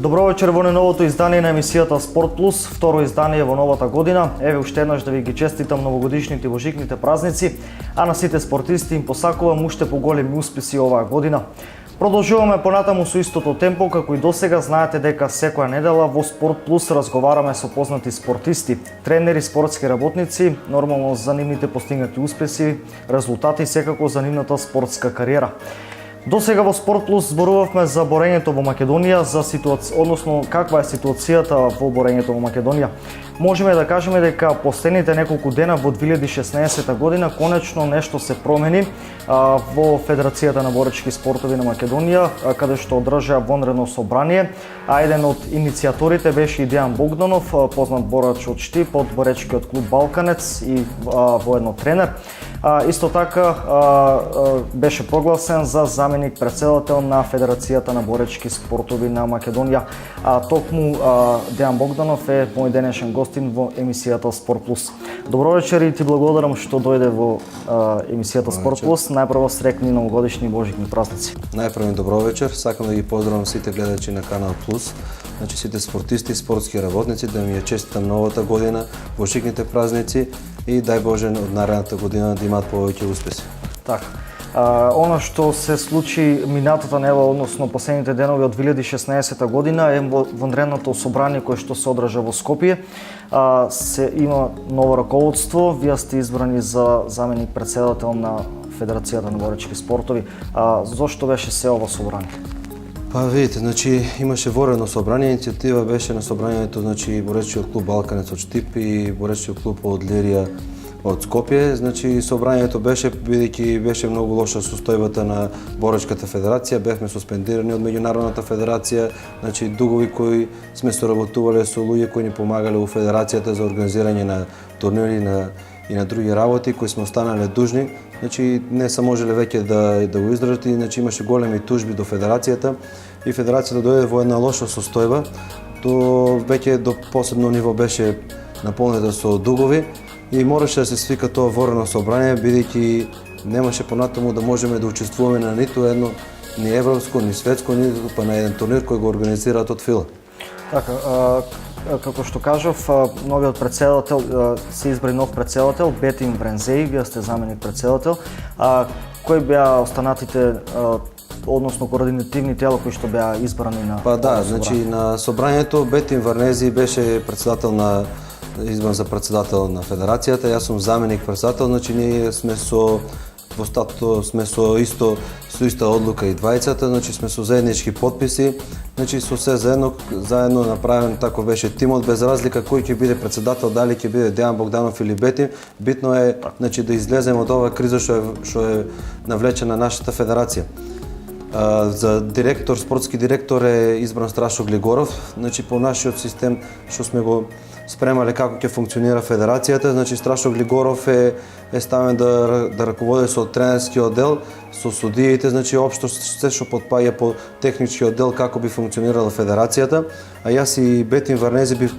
Добро вечер во новото издание на емисијата Спорт Плюс, второ издание во новата година. Еве уште еднаш да ви ги честитам новогодишните и божикните празници, а на сите спортисти им посакувам уште поголеми успеси оваа година. Продолжуваме понатаму со истото темпо, како и досега. Знаете дека секоја недела во Спорт Плюс разговараме со познати спортисти, тренери, спортски работници, нормално за нивните постигнати успеси, резултати и секако за нивната спортска кариера. Досега во Спорт Плюс зборувавме за борењето во Македонија, за односно каква е ситуацијата во борењето во Македонија. Можеме да кажеме дека последните неколку дена во 2016 година конечно нешто се промени во Федерацијата на боречки спортови на Македонија, каде што одржа вонредно собрание, а еден од иницијаторите беше и Дејан Богданов, познат борач од Штип, од боречкиот клуб Балканец и воедно тренер. Исто така беше прогласен за заменик претседател на Федерацијата на боречки спортови на Македонија. Токму Дејан Богданов е мој денешен гостин во емисијата Спорт Плюс. Добро вечер и ти благодарам што дојде во емисијата Спорт Плюс. Најпрво срекни новогодишни и божикни празници. Најпрво добро вечер. Сакам да ги поздравам сите гледачи на Канал Плюс, значи сите спортисти, спортски работници, да ми ја честитам новата година, божикните празници и дај Боже од наредната година да имаат повеќе успеси. Така. Она што се случи минатата недела, односно последните денови од 2016 година е вонредното собрание кое што се одржа во Скопје. Се има ново раководство, вие сте избрани за заменик претседател на Федерацијата на боречки спортови. Зошто беше се ова собрание? Па видите, значи имаше воредно собрание, иницијатива беше на собранието, значи боречкиот клуб Балканец од Штип и боречкиот клуб од Лирија од Скопје. Значи собранието беше, бидејќи беше многу лоша состојбата на боречката федерација, бевме суспендирани од меѓународната федерација, значи дугови кои сме соработувале со луѓе кои ни помагале во федерацијата за организирање на турнири и на други работи кои сме останале дужни. Значи не се можеле веќе да го издржат и значи имаше големи тужби до федерацијата и федерацијата дојде во една лоша состојба, веќе до посебно ниво беше наполнета со дугови и мораше да се свика тоа воредно собрание, бидејќи немаше понатаму да можеме да учествуваме на ниту едно ни европско, ни светско, ниту па на еден турнир кој го организираат од ФИЛА. Така, како што кажав, новиот претседател, се избра нов претседател, Бетин Врензеј, вие сте заменик претседател. Кои беа останатите, односно координативни тела кои што беа избрани на Па да, значи на собранието Бетин Врензеј беше претседател избран за претседател на федерацијата, јас сум заменик претседател, значи ние сме во статуто сме со иста одлука и двајцата, значи сме со заеднички потписи, значи со се заедно направен, тако беше тимот, без разлика кој ќе биде претседател, дали ќе биде Дејан Богданов или Бетин, битно е значи да излеземе од оваа криза што е навлечена нашата федерација. За директор, спортски директор е избран Страшо Глигоров, значи по нашиот систем што сме го спремале како ќе функционира федерацијата, значи Страшо Глигоров е ставен да раководи со тренерскиот оддел, со судиите, значи општо се што потпаѓа по техничкиот оддел како би функционирала федерацијата, а јас и Бетин Врензеј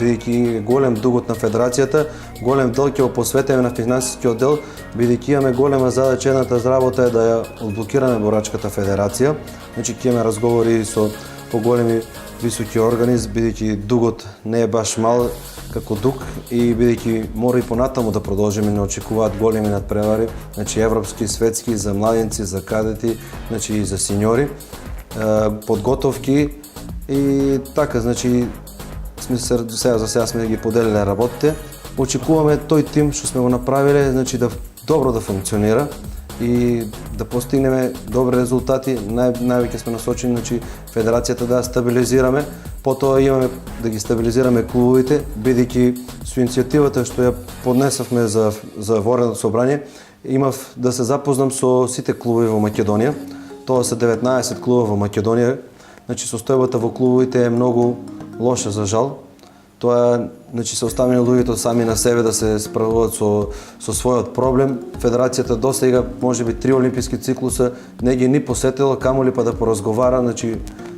бидејќи голем дугот на федерацијата, голем дел ќе го посветиме на финансискиот оддел, бидејќи имаме голема задача, едната работа е да ја одблокираме борачката федерација, значи ќе имаме разговори со поголеми високи органи, бидејќи дугот не е баш мал како дуг и бидејќи мора и понатаму да продолжиме, не очекуваат големи надпревари, значи европски, светски, за младенци, за кадети, значи и за синьори, подготовки и така, значи за сега сме ги поделиле работите. Очекуваме тој тим што сме го направиле, значи добро да функционира и да постигнеме добри резултати. Највеќе сме насочени, значи федерацијата да ја стабилизираме, потоа имаме да ги стабилизираме клубовите, бидејќи со иницијативата што ја поднесавме за воредно собрание, имав да се запознам со сите клубови во Македонија. Тоа се 19 клуба во Македонија, значи состојбата во клубовите е многу лоша за жал. Тоа значи се оставени луѓето сами на себе да се справуваат со својот проблем. Федерацијата досега можеби 3 олимписки циклуса не ги ни посетила, камоли па да поразговара, значи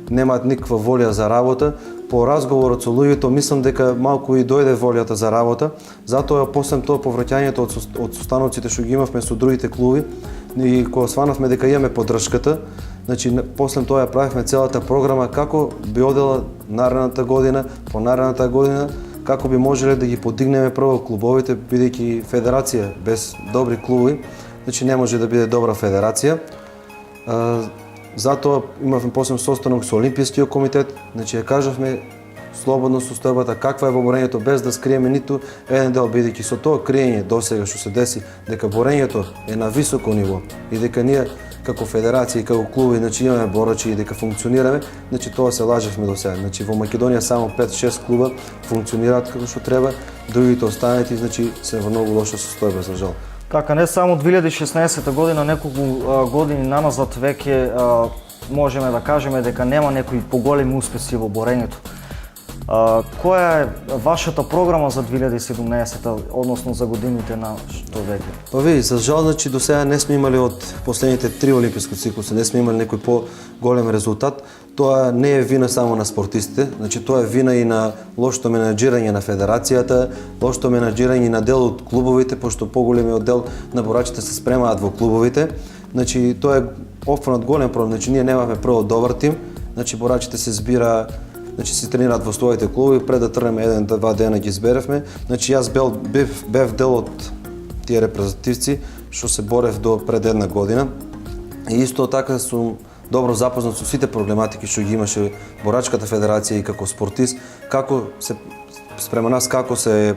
немаат никаква волја за работа. По разговорот со луѓето мислам дека малку и дојде волјата за работа. Затоа после тоа повраќањето од состаноците што ги имавме со другите клуби и кога сванавме дека имаме поддршката, значи после тоа ја правевме целата програма како би одела наредната година, по наредната година, како би можеле да ги подигнеме прво клубовите, бидејќи федерација без добри клубови, значи не може да биде добра федерација. Затоа имавме после состанок со Олимпискиот комитет, значи ја кажавме слободно состојбата каква е во борењето без да скриеме ниту еден дел, бидејќи со тоа криење досега што се деси дека борењето е на високо ниво и дека ние како федерација и како клуби значи имаме борачи и дека функционираме, значи тоа се лажевме до сега. Значи во Македонија само 5-6 клуба функционираат како што треба, другите останати значи се во многу лоша состојба за жал. Така, не само 2016 година, неколку години наназад веќе можеме да кажеме дека нема некои поголеми успеси во борењето. Која е вашата програма за 2017, односно за годините на што веќе? Па ви, за жал, значи до сега не сме имали од последните 3 олимписки циклуси, не сме имали некој по-голем резултат. Тоа не е вина само на спортистите, значи тоа е вина и на лошото менаџирање на федерацијата, лошото менаџирање на дел од клубовите, пошто поголемиот дел на борачите се спремаат во клубовите. Значи тоа е опфанат голем проблем, значи ние немавме прво добар тим, значи борачите се збира, значи се тренираат во своите клубови, пред да тргнеме 1-2 дена ги зберевме. Значи јас бев дел од тие репрезентативци што се борев до пред една година. И исто така сум добро запознат со сите проблематики што ги имаше борачката федерација и како спортист, како се спрема нас како се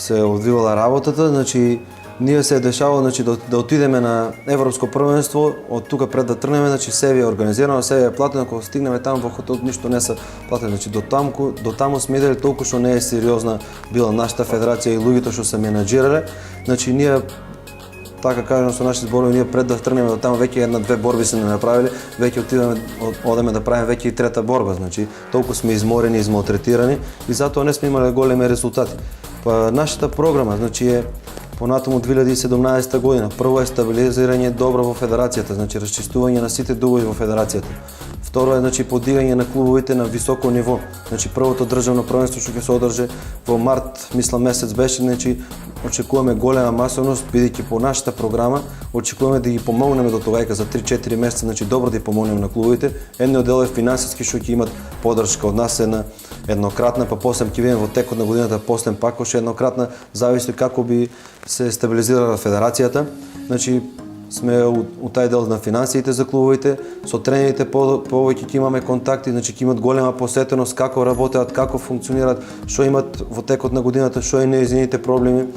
одвивала работата, значи ние се дешава значи да отидеме на европско првенство, од тука пред да тргнеме, значи се е организирано, се е платено, кога стигнеме таму во хотелот ништо не се платено, значи до таму сме идели толку што не е сериозна била нашата федерација и луѓето што се менаџирале, значи ние така кажам со нашите зборови, ние пред да тргнеме до таму веќе 1-2 борби се не направиле, веќе одеме да правиме веќе и трета борба, значи толку сме изморени, измалтретирани и затоа не сме имале големи резултати. Па нашата програма значи е понатаму 2017 година. Прво е стабилизирање добро во федерацијата, значи расчистување на сите дугови во федерацијата. Второ е значи подигање на клубовите на високо ниво. Значи првото државно првенство што ќе се одржи во март, мислам месец беше, значи очекуваме голема масовност, бидејќи по нашата програма очекуваме да ги помогнеме до тоа за 3-4 месеца, значи добро да ги помогнеме на клубовите. Едниот дел е финансиски што ќе имат поддршка од нас е на еднократна, па после ќе видиме во текот на годината, после пак уште еднократна, зависи како би се стабилизирала федерацијата. Значи сме у тај дел на финансиите за клубовите, со тренерите повеќе ќе имаме контакти, значи ќе имат голема посетеност како работеат, како функционираат, што имат во текот на годината, што е неизините проблеми.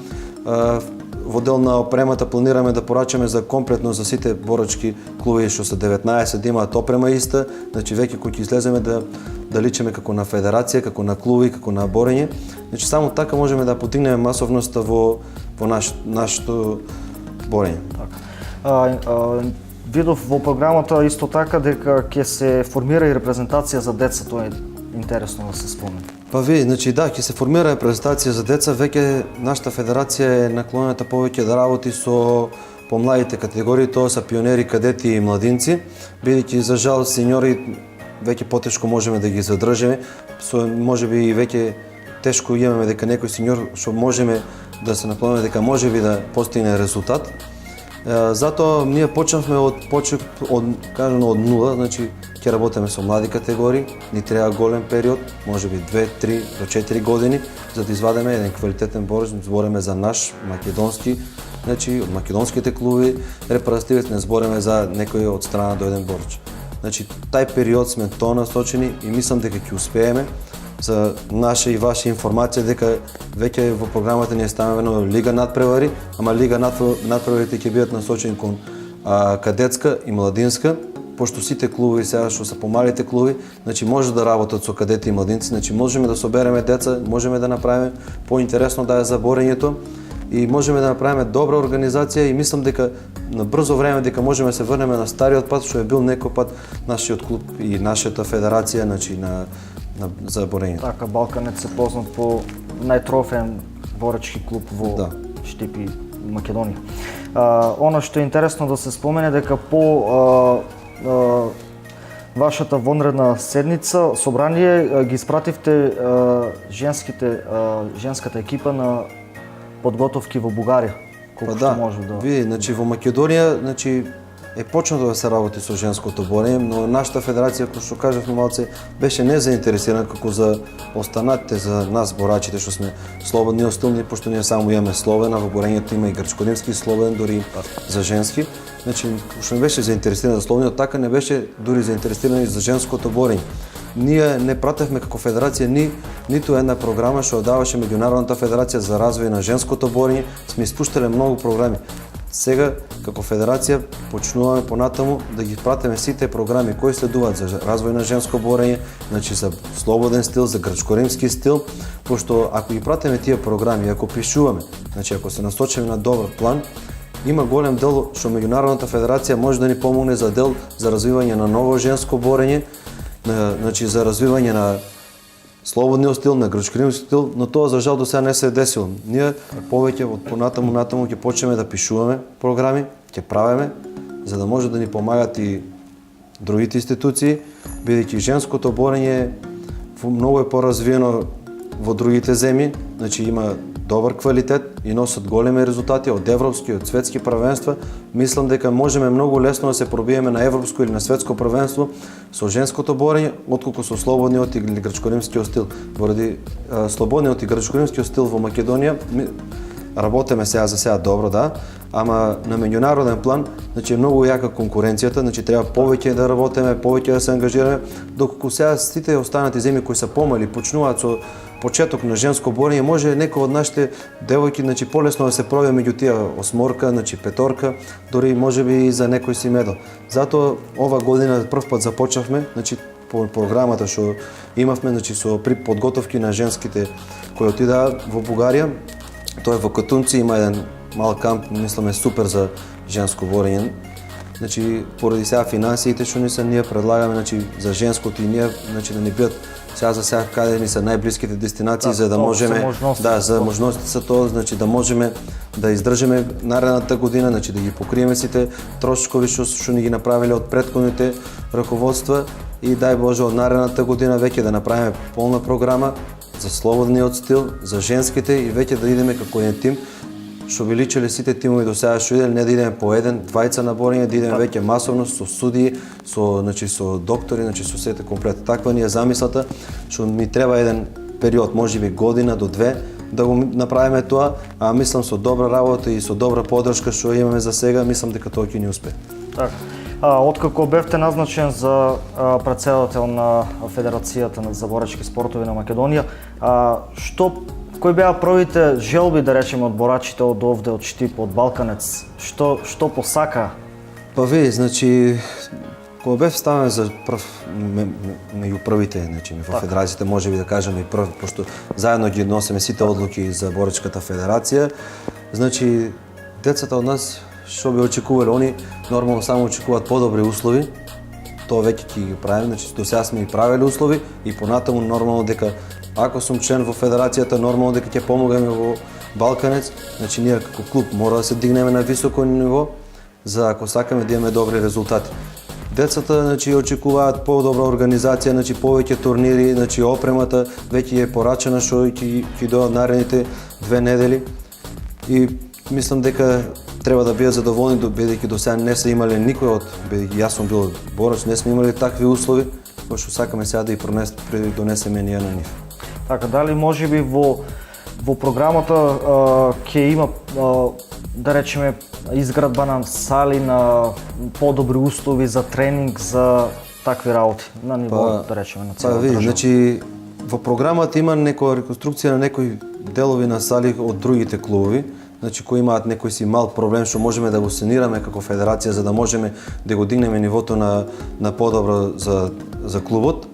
Во дел на опремата планираме да порачаме за комплетно за сите борачки клубови што се 19 да имаат опрема иста, значи веќе кога ќе излеземе да личиме како на федерација, како на клуби, како на борење. Значи само така можеме да потигнеме масовноста во нашето борење. Видов во програмата исто така дека ќе се формира и репрезентација за деца, тоа е интересно да се спомне. Па ви, значи да, ќе се формира репрезентација за деца, веќе нашата федерација е наклонета повеќе да работи со помладите категории, тоа се пионери, кадети и младинци, бидејќи за жал сеньори веќе потешко можеме да ги задржиме, можеби и веќе тешко имаме дека некој сеньор што можеме да се наклониме дека можеби да постигне резултат. Затоа ние почнавме од нула, значи ќе работиме со млади категории, ни треба голем период, можеби 2, 3 до 4 години за да извадиме еден квалитетен борач, збориме за наш македонски, значи од македонските клуби репрезентативите, не збориме за некој од страна дојден борач. Значи тај период сме тоа насочени и мислам дека ќе успееме. За наша и ваша информација дека веќе во програмата ни е ставено Лига надпревари, ама Лига надпреварите ќе бидат насочени кон кадетска и младинска, пошто сите клубови сега што се помалите клуби, значи може да работат со кадети и младинци, значи можеме да собереме деца, можеме да направиме поинтересно да е за борењето. и можеме да направиме добра организација и мислам дека на брзо време дека можеме да се врнеме на стариот пат што е бил некој пат нашиот клуб и нашата федерација, значи за борење. Така, Балканец е познат по најтрофеен боречки клуб во Штипи, Македонија. Она што е интересно да се спомене дека по вашата вонредна седница, собрание, ги испративте женската екипа на подготовки во Бугарија. Колку што може да... Ви, значи во Македонија, значи е почнато да се работи со женското борење, но нашата федерација, како што кажавме малце, беше незаинтересирана како за останатите за нас борачите што сме слободни од стилни, пошто ние само имаме словена, во борењето има и грчко-римски словен, дури за женски. Значи, што не беше заинтересирана за словениот, така не беше дури заинтересирана и за женското борење. Ние не пратевме како федерација ниту една програма што даваше Меѓународната федерација за развој на женското борење, сме испуштале многу програми. Сега, како федерација, почнуваме понатаму да ги пратиме сите програми кои следуваат за развој на женско борење, значи за слободен стил, за грчко-римски стил, пошто ако ги пратиме тие програми, ако пишуваме, значи ако се насочиме на добар план, има голем дел што Меѓународната федерација може да ни помогне за дел за развивање на ново женско борење, значи за развивање на слободниот стил, на грчко-римски стил, но тоа за жал до сега не се десило. Ние повеќе од понатаму ќе почнеме да пишуваме програми, ќе правиме, за да може да ни помагат и другите институции, бидејќи женското борење многу е поразвиено во другите земји, значи има добар квалитет и носат големи резултати од европски, од светски првенства. Мислам дека можеме многу лесно да се пробиеме на европско или на светско првенство со женското борење, отколку со слободниот или грчко-римскиот стил. Поради слободниот и грчко-римскиот стил во Македонија работеме сега за сега добро, да, ама на меѓународен план, значи е многу јака конкуренцијата, значи треба повеќе да работеме, повеќе да се ангажираме, доколку сега сите останати земји кои се помали почнуваат со почеток на женско борење, може некој од нашите девојки, значи полесно да се проби меѓу тие осморка, значи петорка, дури можеби и за некој си медал. Затоа ова година прв пат започнавме, значи по програмата што имавме, значи со при подготовки на женските кои отидаа во Бугарија. Тоа е во Катунци, има еден мал камп, мисламе супер за женско борење. Значи поради сега финансиите што ни се, ние предлагаме, значи за женското и ние, значи да ни бидат сега за сега каде ни се најблиските дестинации, за да можеме за можности за тоа, значи да можеме да издржиме наредната година, значи да ги покриеме сите трошкови што ни ги направиле од претходните раководства и дај Боже од наредната година веќе да направиме полна програма за слободниот стил, за женските и веќе да идеме како еден тим, што величеле сите тимови до сега што иделе, не да идеме по еден, двајца на борење, да идеме веќе масовно со судии, со доктори, значи со сите комплет. Таква ни е замислата, што ми треба еден период, можеби година до две, да го направиме тоа, а мислам со добра работа и со добра поддршка што имаме за сега, мислам дека тоа ќе ни успее. Така. Откако бевте назначен за претседател на Федерацијата за боречки спортови на Македонија, кои беа првите желби, да речеме, од борачите од овде, од Штип, од Балканец? Што посака? Па ви, значи, кога бев ставен за прв меѓу првите, значи во федерацијата, можеби да кажеме и прв, пошто заедно ги носиме сите одлуки за боречката федерација, значи децата од нас што би очекувале, они нормално само очекуваат подобри услови, тоа веќе ќе ги правиме, значи до сега сме и правеле услови и понатаму нормално дека ако сум член во федерацијата, нормално дека ќе помогаме во Балканец, значи ние како клуб мора да се дигнеме на високо ниво, за ако сакаме да имаме добри резултати. Децата, значи, очекуваат подобра организација, значи повеќе турнири, значи опремата веќе е порачена што ќе дојдат наредните 2 недели и мислам дека треба да бидат задоволни, бидејќи до сега не се имале никој од, бидејќи јас сум бил борач, не сме имале такви услови, кои што сакаме сега да ги донесеме ние на нив. Така, дали можеби во програмата ќе има, да речеме, изградба на сали, на подобри услови за тренинг, за такви работи, на ниво, да речеме, на целата држава? Значи, во програмата има некоја реконструкција на некои делови на сали од другите клубови, значи кои имаат некој си мал проблем што можеме да го санираме како федерација за да можеме да го дигнеме нивото на подобро за клубот.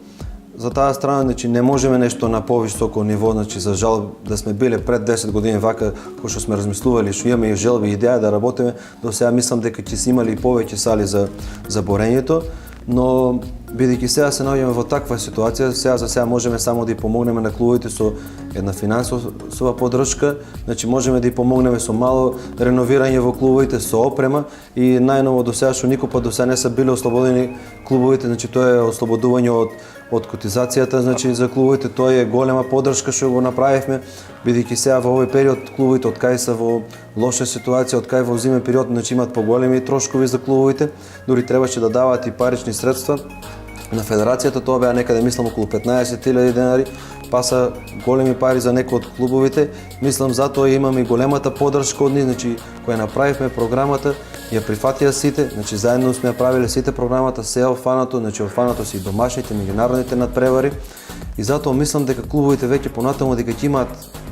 за таа страна, значи не можеме нешто на повисоко ниво, значи за жал да сме биле пред 10 години вака, кој што сме размислували, што имаме и желби и идеја да работиме, до сега мислам дека ќе си имали и повеќе сали за борењето, но бидејќи сега се наоѓаме во таква ситуација, сега за сега можеме само да ја помогнеме на клубовите со една финансова поддршка, значи можеме да ја помогнеме со мало реновирање во клубовите, со опрема и најново до сега што никој до сега не се биле ослободени клубовите, значи тоа е ослободување од котизацијата, значи за клубовите тоа е голема поддршка што го направивме, бидејќи сега во овој период клубовите од кај се во лоша ситуација, од кај во зимен период значи имаат поголеми трошкови за клубовите, дури требаше да даваат и парични средства на федерацијата, тоа беа некаде мислам околу 15.000 денари, па са големи пари за некои од клубовите. Мислам затоа имаме и големата поддршка од нив, значи која направивме програмата, ја прифатија сите, значи заедно сме ја правиле сите програмата, се офанато, значи офанато се и домашните, меѓународните надпревари. И затоа мислам дека клубовите веќе понатаму дека ќе имаат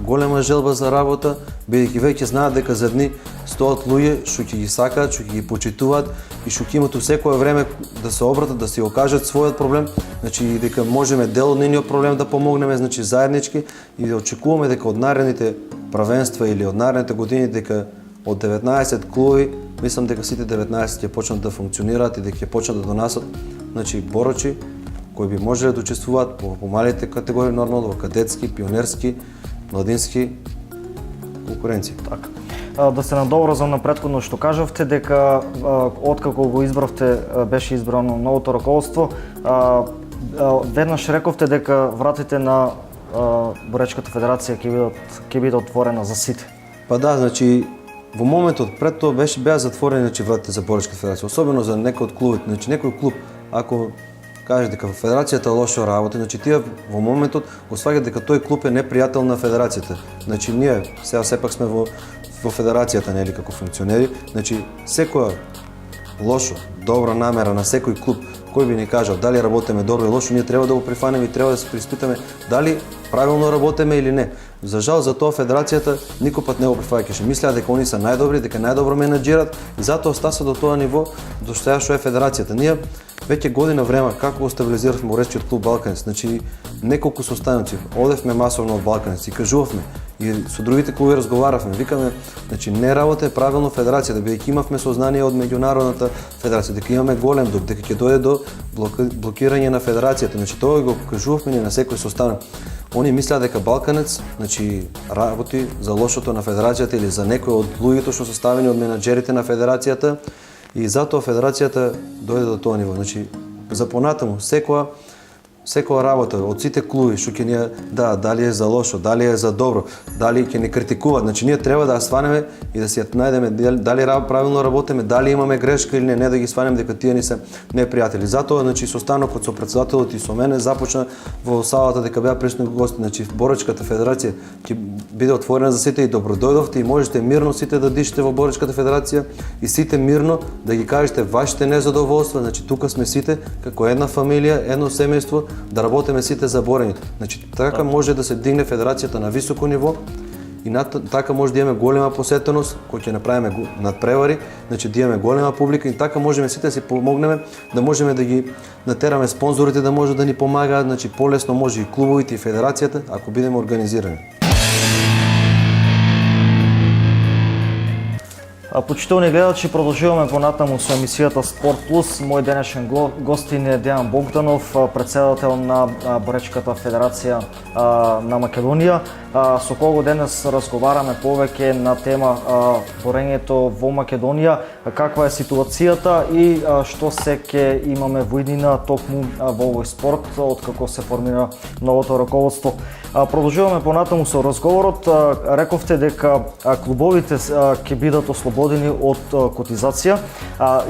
голема желба за работа, бидејќи веќе знаат дека за дни стоат луѓе што ќе ги сакаат, што ќе ги почитуваат и што ќе имат у секое време да се обратат, да си го кажат својот проблем, значи дека можеме дел од нивниот проблем да помогнеме, значи заеднички и да очекуваме дека од наредните правенства или од наредните години дека од 19 клуби, мислам дека сите 19 ќе почнат да функционираат и дека ќе почнат да донасат, значи борочи кои би можеле да учествуваат по помалите категории, нормално во кадетски, пионерски, младински конкуренции. Така. Да се надоврзам на претходно што кажавте дека откако го избравте беше избрано новото раководство, веднаш рековте дека вратите на Боречката федерација ќе биде отворена за сите. Па да, значи во моментот пред тоа беа затворени значи вратите за Боречка федерација, особено за некој од клубите, значи некој клуб ако каже дека федерацијата лошо работи, значи тие во моментот го сваќаат дека тој клуб е непријател на федерацијата. Значи ние сега сепак сме во федерацијата, нели како функционери, значи секоја лошо, добра намера на секој клуб кој би ни кажал дали работиме добро или лошо, ние треба да го прифанеме и треба да се приспитаме дали правилно работиме или не. За жал за тоа федерацијата никој пат не го прифаќаше. Мислеа дека они се најдобри, дека најдобро менаџират и затоа стаса до тоа ниво до сега што е федерацијата. Ние веќе година време како го стабилизиравме Боречкиот клуб Балканец, значи неколку состаноци, одевме масовно од Балканец и кажувавме и со другите клуби разговаравме, викаме, значи не работи правилно федерацијата, бидејќи имавме сознание од меѓународната федерација дека имаме голем дуг, дека ќе дојде до блокирање на федерацијата, значи тоа го кажувавме на секој состанок. Они мислеа дека Балканец, значи работи за лошото на федерацијата или за некој од луѓето што се ставени од менаџерите на федерацијата и затоа федерацијата дојде до тоа ниво. Значи за понатаму секоја работа од сите клуби што ќе ни дали е за лошо, дали е за добро, дали ќе ни критикуваат, значи ние треба да ја сванеме и да си ја најдеме дали правилно работиме, дали имаме грешка или не да ги сванеме дека тие ни се непријатели. Затоа значи состанокот со претседателот и со мене започна во салата дека беа присутни гости, значи Боречката федерација ќе биде отворена за сите и добродојдовте и можете мирно сите да дишите во Боречката федерација и сите мирно да ги кажете вашите незадоволства, значи тука сме сите како една фамилија, едно семејство да работиме сите за борењето. Значи така може да се дигне федерацијата на високо ниво и така може да имаме голема посетеност кој ќе направиме надпревари, значи да имаме голема публика и така можеме сите да си помогнеме да можеме да ги натераме спонзорите да може да ни помагаат, значи полесно може и клубовите и федерацијата ако бидеме организирани. Почитувани гледачи, продолжуваме понатаму со емисијата Спорт Плюс. Мој денешен гостин е Дејан Богданов, претседател на Боречката федерација на Македонија, со кого денес разговараме повеќе на тема борењето во Македонија, каква е ситуацијата и што се ќе имаме во иднина токму во овој спорт откако се формира новото раководство. Продолжуваме понатаму со разговорот. Рековте дека клубовите ќе бидат ослободени од котизација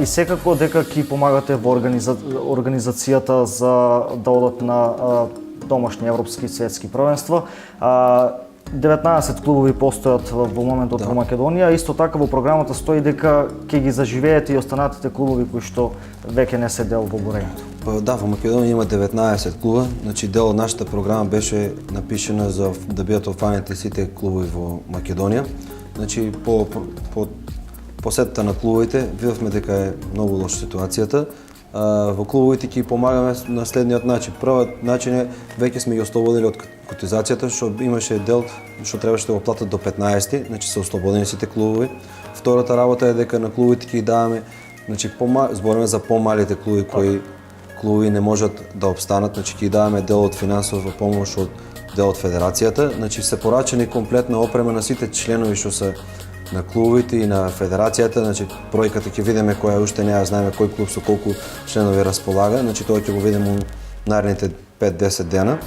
и секако дека ќе помагате во организацијата за да одат на домашни европски и светски првенства. 19 клубови постојат во моментот во Македонија, исто така во програмата стои дека ќе ги заживеете и останатите клубови кои што веќе не се дел во борењето. Да, во Македонија има 19 клуба, значи дел од нашата програма беше напишена за да бидат офанети сите клубови во Македонија. Значи по посетата на клубовите видовме дека е многу лоша ситуацијата. Во клубовите ќе помагаме на следниот начин. Првиот начин е веќе сме ги ослободили од котизацијата, што имаше дел што требаше да го платат до 15, значи се ослободени сите клубови. Втората работа е дека на клубовите ќе ги даваме, значи збориме за помалите клубови кои клубови не можат да обстанат, значи ќе ги даваме дел од финансова помош од дел од федерацијата, значи се порачени комплетна опрема на сите членови што се на клубовите и на федерацијата, значи бројката ќе видиме која уште не ја знаеме кој клуб со колку членови располага, значи тоа ќе го видиме наредните 5-10 дена.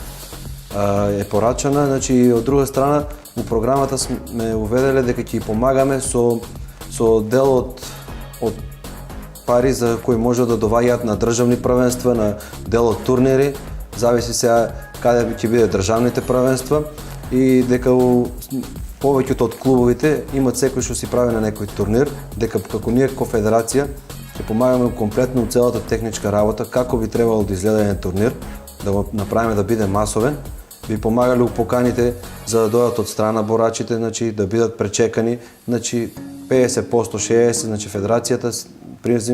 Е порачана, значи и од друга страна у програмата сме уведеле дека ќе помагаме со дел од пари за кои може да доваѓаат на државни првенства, на дел од турнири, зависи сега каде ќе биде државните првенства и дека повеќето од клубовите имат секој што си прави на некој турнир, дека како ние како федерација ќе помагаме комплетно целата техничка работа како би требало да изгледа еден турнир, да го направиме да биде масовен, би помагали поканите за да дојдат од страна борачите, значи да бидат пречекани, значи 50%, 60%, значи федерацијата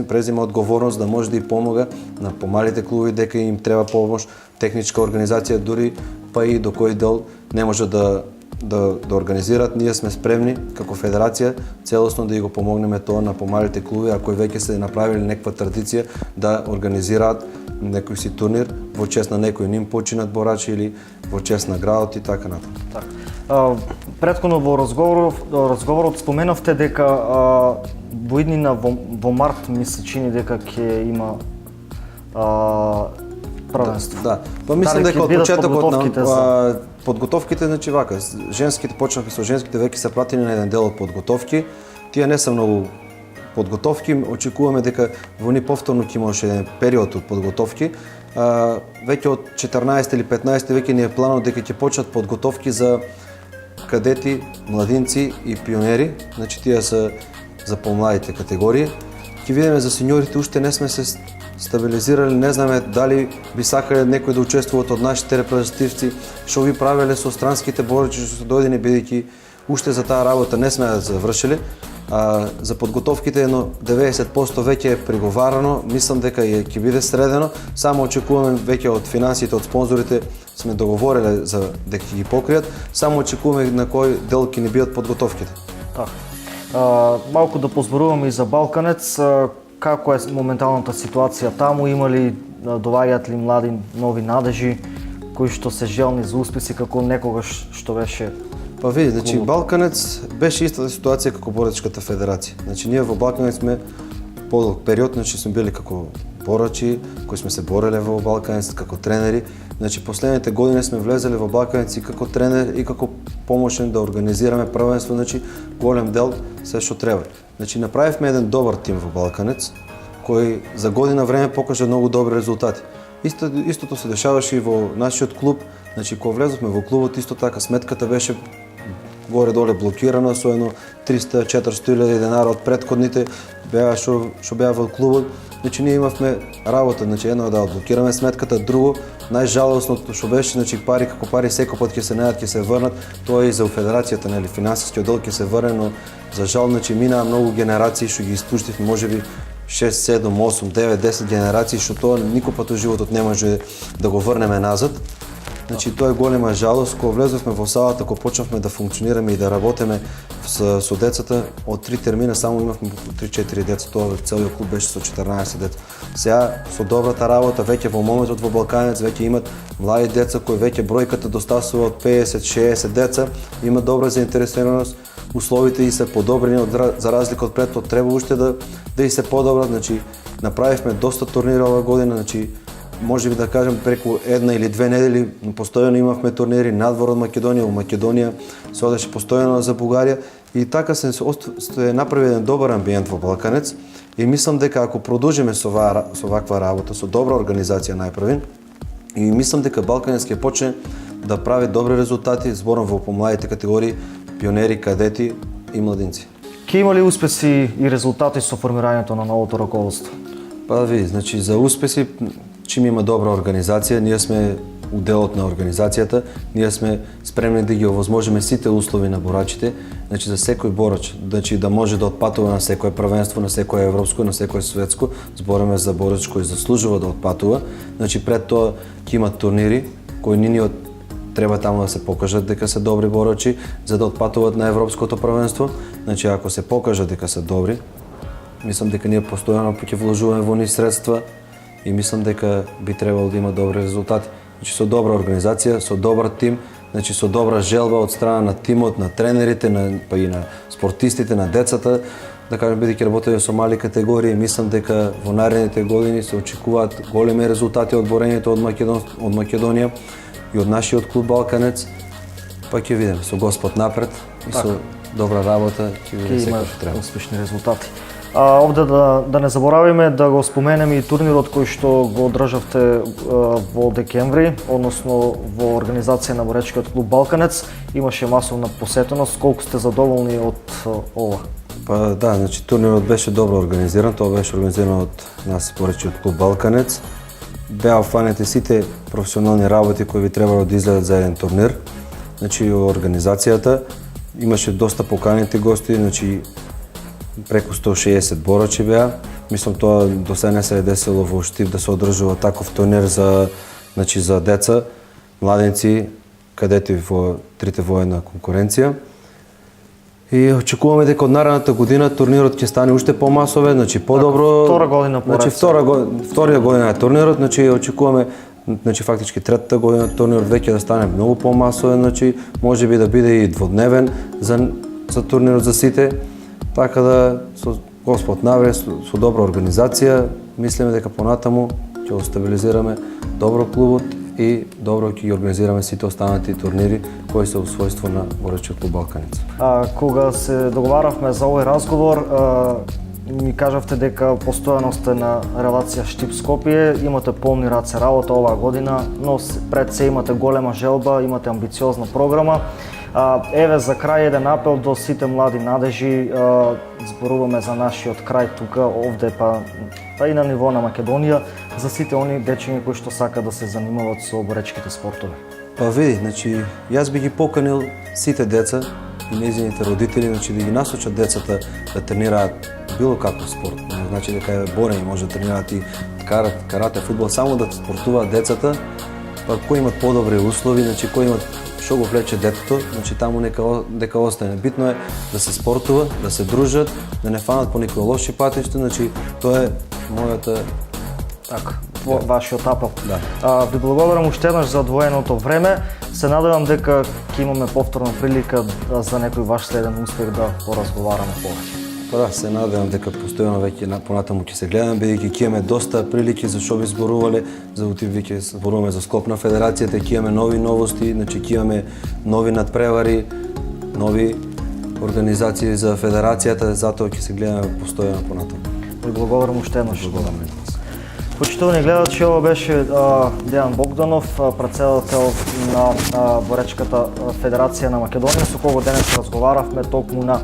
презима одговорност да може да и помага на помалите клубови дека им треба помош, техничка организација дури па и до кој дел не може да организираат, ние сме спремни како федерација целосно да ги го помогнеме тоа на помалите клубови, а кои веќе се направиле некаква традиција да организираат некој си турнир во чест на некој ним починат борачи или во чест на градот и така натаму. Претходно во разговорот споменавте дека во иднина во март ми се чини дека ќе има првенство. Да. Па мислам дека од почетокот на подготовките, значи вака, женските почнавме со женските, веќе се пратени на еден дел од подготовки. Тие не се многу подготовки, очекуваме дека во ни повторно ќе имаше еден период од подготовки. Веќе од 14 или 15 веќе ни е планот дека ќе почнат подготовки за кадети, младинци и пионери, значи тие се за помладите категории. Ќе видиме за сеньорите, уште не сме се стабилизирали, не знаме дали би сакале некој да учествуваат од нашите репрезентативци, што би правеле со странските борачи што се дојдени, бидејќи уште за таа работа не сме ја завршили. За подготовките едно 90% веќе е приговарано, мислам дека ќе биде средено, само очекуваме веќе од финансите, од спонзорите сме договориле за дека ќе ги покријат, само очекуваме на кој дел ќе ни бидат подготовките. Малку да позборуваме и за Балканец, како е моменталната ситуација таму, има ли, доваѓаат ли млади нови надежи, кои што се желни за успеси како некогаш што беше? Па види, значи Балканец беше истата ситуација како борачката федерација. Значи ние во Балканец сме подолг период, значи сме били како борачи, кои сме се бореле во Балканец како тренери. Значи последните години сме влезеле во Балканец и како тренер и како помошен да организираме првенство, значи голем дел се што треба. Значи направивме еден добар тим во Балканец кој за година време покажа многу добри резултати. Истото се дешаваше и во нашиот клуб, значи кога влезовме во клубот исто така сметката беше горе-доле блокирана со едно 300-400 илјади денари од претходните беа што беа во клубот. Значи ние имавме работа, значи едно да блокираме сметката, друго најжалосното што беше, значи пари како пари секој пат ќе се најдат, ќе се врнат, тоа е и за федерацијата, нели, финансискиот дел ќе се врне, но за жал значи минаа многу генерации што ги испуштивме, можеби 6, 7, 8, 9, 10 генерации, што тоа никој пат во животот не може да го врнеме назад. Значи тоа е голема жалост. Кога влезовме во салата, кога почнавме да функционираме и да работиме со децата, од 3 термина само имавме 3-4 деца, тоа целиот клуб беше со 14 деца. Сега со добрата работа веќе во моментот во Балканец веќе имат млади деца кои веќе бројката достасува од 50-60 деца, има добра заинтересираност, условите и се подобрени за разлика од претот, треба уште да и се подобрат, значи направивме доста турнири оваа година, значи можеби да кажем преку една или две недели постојано имавме турнири надвор од Македонија, во Македонија се одеше постојано за Бугарија и така се направи еден добар амбиент во Балканец и мислам дека ако продолжиме со ваква работа, со добра организација најпрвен и мислам дека Балканец ќе почне да прави добри резултати, зборам во помладите категории, пионери, кадети и младинци. Ке има ли успеси и резултати со формирањето на новото раководство? Па ви, значи за успеси чим има добра организација, ние сме уделот на организацијата. Ние сме спремни да ги овозможиме сите услови на борачите, значи за секој борач, значи да може да отпатува на секое првенство, на секое европско, на секое светско. Збориме за борач кој заслужува да отпатува. Значи пред тоа ќе имат турнири кои ни треба таму да се покажат дека се добри борачи за да отпатуваат на европското првенство. Значи ако се покажат дека се добри, мислам дека ние постојано ќе вложуваме во нив средства и мислам дека би требало да има добри резултати. Значи со добра организација, со добар тим, значи со добра желба од страна на тимот, на тренерите, па и на спортистите, на децата, да кажем бидејќи работиме со мали категории, мислам дека во наредните години се очекуваат големи резултати од борењето од Македонија и од нашиот клуб Балканец. Па ќе видиме со Господ напред и со добра работа ќе видиме секој што треба. Успешни резултати. Овде да не заборавиме да го споменеме и турнирот кој што го одржавте во декември, односно во организација на боречкиот клуб Балканец. Имаше масовна посетеност. Колку сте задоволни од ова? Па да, значи турнирот беше добро организиран, тоа беше организирано од нас боречкиот клуб Балканец. Беа фанети сите професионални работи кои би требало да изгледат за еден турнир. Значи организацијата имаше доста поканети гости, значи преку 160 борачи беа. Мислам тоа до сега не се е десело во Штип да се одржува таков турнир за деца, младенци, кадети во трите воена конкуренција. И очекуваме дека од наредната година турнирот ќе стане уште помасовен, значи подобро. Втора година поред. Значи вторија година е турнирот, значи очекуваме фактички третата година турнирот веќе да стане многу помасовен, значи можеби да биде и дводневен за турнирот за сите. Така да со Господ навре, со добра организација, мислиме дека понатаму ќе го стабилизираме добро клубот и добро ќе ги организираме сите останати турнири кои се усвојство на боречкиот клуб Балканец. Кога се договаравме за овој разговор, ми кажавте дека постојано сте на релација Штип-Скопје, имате полни раце работа оваа година, но пред се имате голема желба, имате амбициозна програма. Еве за крај еден апел до сите млади надежи, зборуваме за нашиот крај тука, овде па и на ниво на Македонија, за сите они дечиња кои што сакаат да се занимаваат со боречките спортови. Па види, значи јас би ги поканил сите деца и нејзините родители, значи да ги насочат децата да тренираат било каков спорт. Значи дека е борење, може да тренираат и карате, фудбал, само да спортуваат децата, па кои имат подобри услови, значи кои имат што го влече детето, значи таму дека остане. Битно е да се спортува, да се дружат, да не фанат по никои лоши патишта, значи тоа е мојата вашиот апел. Да. Ви благодарам уште еднаш за одвоеното време. Се надевам дека ќе имаме повторна прилика за некој ваш следен успех да поразговараме повеќе. Па да, се надевам дека постојано веќе понатаму ќе се гледаме, бидејќи ќе имаме доста прилики за што би зборувале, за утре веќе зборуваме за склоп на федерацијата, ќе имаме нови новости, значи ќе имаме нови надпревари, нови организации за федерацијата, затоа ќе се гледаме постојано понатаму. Ви благодарам уште еднаш. Благодарам. Почитувани гледачи, ова беше Дејан Богданов, претседател на Боречката федерација на Македонија, со кого денес разговаравме токму на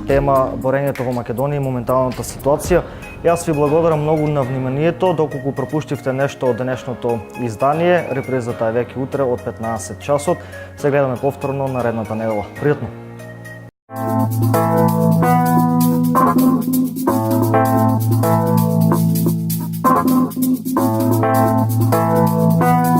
тема борењето во Македонија и моменталната ситуација. Јас ви благодарам многу на вниманието, доколку пропуштивте нешто од денешното издание. Репризата е веќе утре од 15 часот. Се гледаме повторно наредната недела. Пријатно! Thank you.